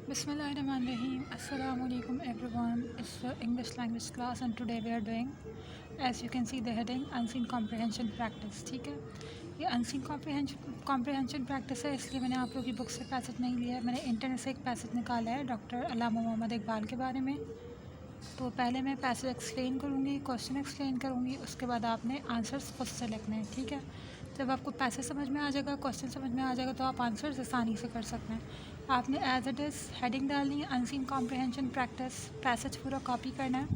Bismillahirrahmanirrahim. Assalamu alaikum everyone. It's the English language class and today we are doing, as you can see the heading, unseen comprehension practice. ठीक है, ये unseen comprehension practice है, इसलिए मैंने आप लोगों की बुक से पैसेज नहीं लिया है, मैंने इंटरनेट से एक पैसेज निकाला है डॉक्टर अल्लामा मोहम्मद इकबाल के बारे में। तो पहले मैं पैसेज एक्सप्लेन करूँगी, क्वेश्चन एक्सप्लेन करूँगी, उसके बाद आपने आंसर्स खुद से लिखने हैं। ठीक है, जब आपको पैसेज समझ में आ जाएगा, क्वेश्चन समझ में आ जाएगा, तो आप आंसर्स आसानी से कर सकते हैं। आपने एज इट इज़ हेडिंग डालनी है, अनसीन कॉम्प्रिहेंशन प्रैक्टिस। पैसेज पूरा कॉपी करना है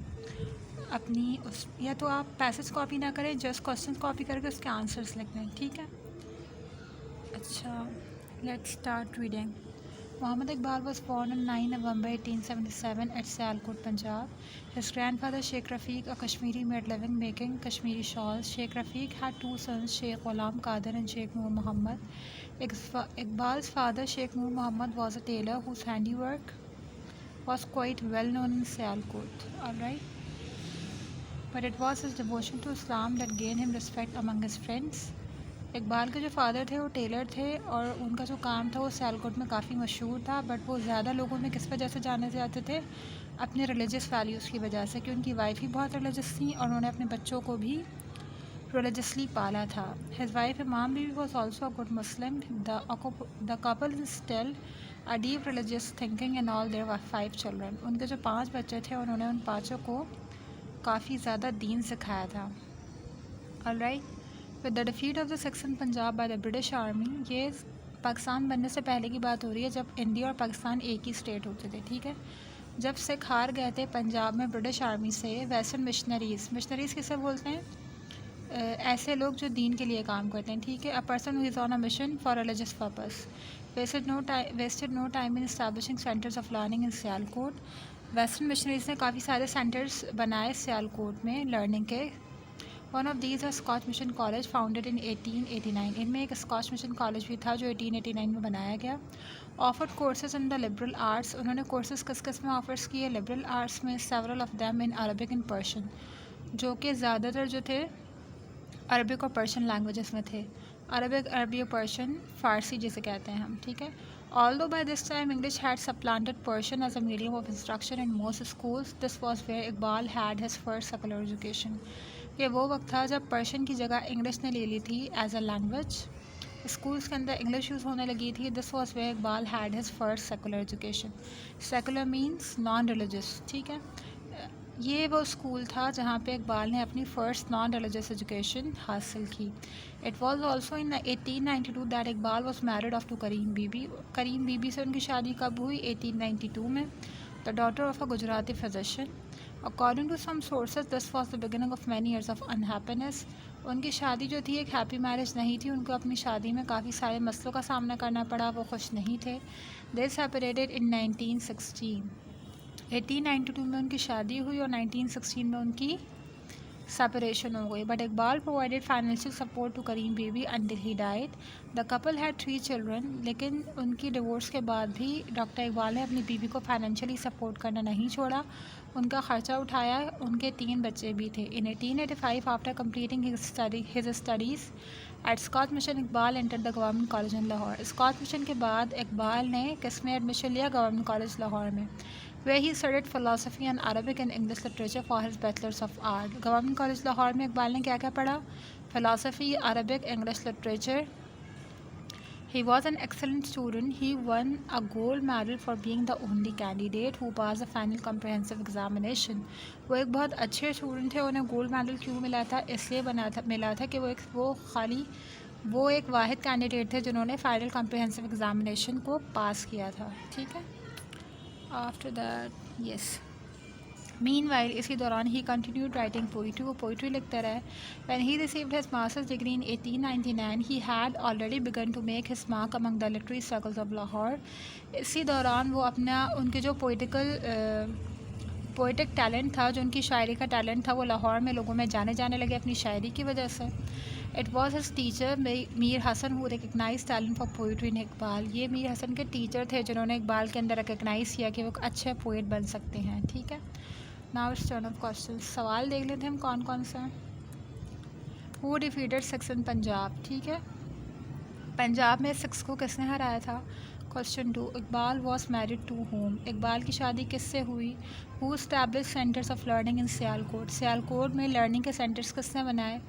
अपनी उस, या तो आप पैसेज कॉपी ना करें, जस्ट क्वेश्चन कॉपी करके उसके आंसर्स लिखने हैं। ठीक है, अच्छा, let's start reading. Muhammad Iqbal was born on 9 November 1877 at Sialkot, Punjab. His grandfather Sheikh Rafiq, a Kashmiri, made living making Kashmiri shawls. Sheikh Rafiq had two sons, Sheikh Ghulam Qadir and Sheikh Noor Muhammad. Iqbal's father, Sheikh Noor Muhammad, was a tailor whose handiwork was quite well known in Sialkot. Alright, but it was his devotion to Islam that gained him respect among his friends. Iqbal के जो father थे वो Taylor थे और उनका जो काम था वो सियालकोट में काफ़ी मशहूर था, बट वो ज़्यादा लोगों में किस वजह से जाने जाते थे, अपने रिलीजियस वैल्यूज़ की वजह से, कि उनकी वाइफ ही बहुत रिलीजियस थी और उन्होंने अपने बच्चों को भी रिलीजियसली पाला था। His wife Imam Bibi was also a good Muslim. The couple instilled a deep religious thinking in all their 5 children. उनके जो 5 बच्चे थे उन्होंने उन 5 को काफ़ी ज़्यादा दीन सिखाया था। Alright, with the defeat of the section Punjab by the British army, ये पाकिस्तान बनने से पहले की बात हो रही है, जब इंडिया और पाकिस्तान एक ही स्टेट होते थे। ठीक है, जब सिख हार गए थे पंजाब में ब्रिटिश आर्मी से, वेस्टर्न मिशनरीज़ किसे बोलते हैं? ऐसे लोग जो दीन के लिए काम करते हैं। ठीक है, a person who is on a mission for religious purpose wasted no time in establishing centres of learning in Sialkot. Western missionaries ने काफ़ी सारे सेंटर्स बनाए सियालकोट में लर्निंग के। One of these are Scotch mission college founded in 1889। इनमें एक scotch mission college भी था जो 1889 में बनाया गया। Offered courses in the liberal arts, उन्होंने कोर्सेज किस किस में ऑफर्स किए? लिबरल आर्ट्स में several of them in Arabic and Persian, जो कि ज़्यादातर जो थे अरबिक और पर्शियन लैंग्वेजेस में थे। अरबिक, अरबी और पर्शियन, फ़ारसी जिसे कहते हैं हम। ठीक है, although by this time English had supplanted Persian as a medium of instruction in most schools, this was where Iqbal had his first secular education. ये वो वक्त था जब पर्शियन की जगह इंग्लिश ने ले ली थी एज अ लैंग्वेज, स्कूल्स के अंदर इंग्लिश यूज़ होने लगी थी। This was where Iqbal had his first secular education. Secular means non religious. ठीक है, ये वो स्कूल था जहाँ पे इकबाल ने अपनी फ़र्स्ट नॉन रिलीजियस एजुकेशन हासिल की। It was also in 1892 that Iqbal was married of to Karim Bibi. Karim Bibi से उनकी शादी कब हुई? 1892 में। The daughter of a Gujarati physician. According to some sources this was the beginning of many years of unhappiness. उनकी शादी जो थी एक हैप्पी मैरिज नहीं थी, उनको अपनी शादी में काफ़ी सारे मसलों का सामना करना पड़ा, वो खुश नहीं थे। दे सेपरेटेड इन 1916। 1892 में उनकी शादी हुई और 1916 में उनकी सेपरेशन हो गई। But Iqbal provided financial support to Karim Bibi until he died. The couple had 3 children, लेकिन उनकी डिवोर्स के बाद भी डॉक्टर इकबाल ने अपनी बीबी को फाइनेंशियली सपोर्ट करना नहीं छोड़ा, उनका ख़र्चा उठाया। उनके 3 बच्चे भी थे। In 1885 after completing his studies at Scotch mission, Iqbal enter the government college in Lahore. Scotch mission के बाद इकबाल ने किस में एडमिशन लिया? गवर्नमेंट कॉलेज लाहौर में, where he studied philosophy and Arabic and English literature for his bachelors of art. Government college Lahore में इकबाल ने क्या क्या पढ़ा? philosophy, Arabic, English literature. He was an excellent student. He won a gold medal for being the only candidate who passed the final comprehensive examination. वो एक बहुत अच्छे student थे। उन्हें गोल्ड मेडल क्यों मिला था? इसलिए मिला था कि वो एक वाहिद कैंडिडेट थे जिन्होंने फाइनल कॉम्प्रिहेंसिव एग्जामिनेशन को पास किया था। ठीक है, आफ्टर दैट यस, मीनवाइल इसी दौरान ही कंटिन्यूड राइटिंग पोइट्री, वो पोइट्री लिखते रहे। When he received his masters degree in 1899 he had already begun to make his mark among the literary circles of Lahore. इसी दौरान वो अपना उनके जो पोइटिक टैलेंट था, जो उनकी शायरी का टैलेंट था, वो लाहौर में लोगों में जाने लगे अपनी शायरी की वजह से। It was his teacher Mir Hasan who recognise talent for poetry in Iqbal. ये मीर हसन के टीचर थे जिन्होंने इकबाल के अंदर रिकगनाइज़ किया कि वो एक अच्छे पोइट बन सकते हैं। ठीक है, now it's turn of question. सवाल देख लेते हैं हम कौन कौन से हैं। Who defeated six in Punjab? ठीक है, पंजाब में 6 को किसने हराया था? Question 2, Iqbal was married to whom, Iqbal की शादी किससे हुई? Who establish centres of learning in Sialkot, Sialkot में लर्निंग के सेंटर्स किसने बनाए?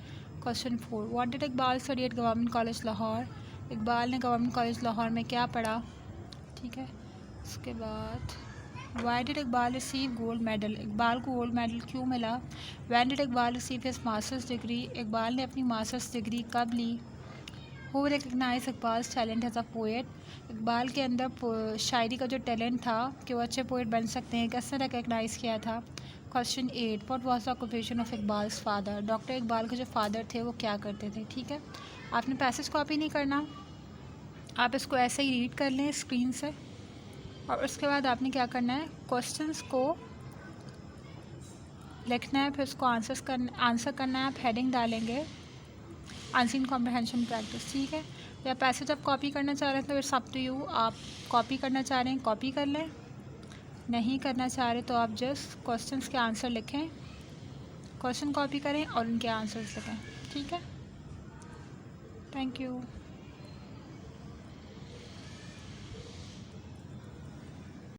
Question 4, what did Iqbal study at government college Lahore, Iqbal ने गवर्नमेंट कॉलेज लाहौर में क्या पढ़ा? ठीक है, उसके बाद why did Iqbal receive gold medal, Iqbal को गोल्ड मेडल क्यों मिला? When did Iqbal receive his masters degree, Iqbal ने अपनी मास्टर्स डिग्री कब ली? Who recognise Iqbal talent as a poet, Iqbal के अंदर शायरी का जो टैलेंट था कि वो अच्छे पोएट बन सकते हैं, किसने रिकगनाइज़ किया था? Question 8, what was the occupation of Iqbal's father, doctor Iqbal के जो फादर थे वो क्या करते थे? ठीक है, आपने पैसेज कॉपी नहीं करना, आप इसको ऐसे ही रीड कर लें स्क्रीन से, और उसके बाद आपने क्या करना है, क्वेश्चंस को लिखना है, फिर उसको आंसर करना है। आप हेडिंग डालेंगे अनसीन कॉम्प्रहेंशन प्रैक्टिस, ठीक है। या पैसेज आप कॉपी करना चाह रहे हैं तो इट्स अप टू यू, आप कॉपी करना चाह रहे हैं कॉपी कर लें, नहीं करना चाह रहे तो आप जस्ट क्वेश्चंस के आंसर लिखें, क्वेश्चन कॉपी करें और उनके आंसर्स लिखें, ठीक है। Thank you.